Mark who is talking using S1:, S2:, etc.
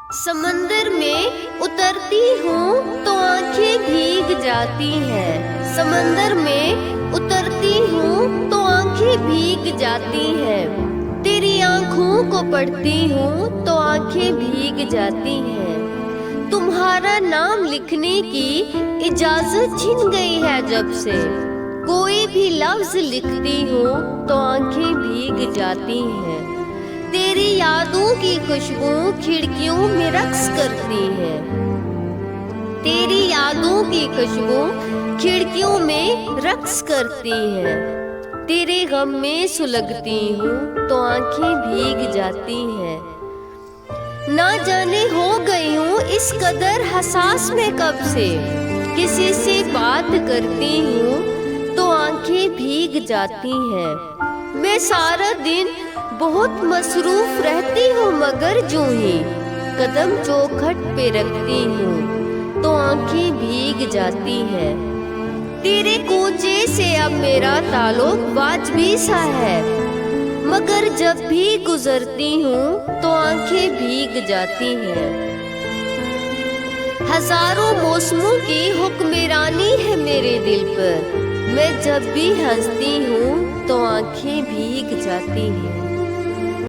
S1: समंदर में उतरती हूँ तो आंखें भीग जाती हैं। समंदर में उतरती हूँ तो आंखें भीग जाती हैं। तेरी आंखों को पढ़ती हूँ तो आंखें भीग जाती हैं। तुम्हारा नाम लिखने की इजाजत छिन गई है जब से। कोई भी लफ्ज लिखती हूँ तो आंखें भीग जाती हैं। तेरी यादों की खुशबू खिड़कियों में रक्स करती है। तेरी यादों की खुशबू खिड़कियों में रक्स करती है। तेरे गम में सुलगती हूँ तो आंखें भीग जाती हैं। ना जाने हो गई हूँ इस कदर हसास में कब से। किसी से बात करती हूँ तो आंखें भीग जाती हैं। मैं सारा दिन बहुत मसरूफ रहती हूँ मगर जो ही कदम चौखट पे रखती हूँ तो आंखें भीग जाती हैं। तेरे कोचे से अब मेरा ताल्लुक वाजबी सा है, मगर जब भी गुजरती हूँ तो आंखें भीग जाती हैं। हजारों मौसमों की हुक्मरानी है मेरे दिल पर। मैं जब भी हंसती हूँ तो आंखें भीग जाती हैं।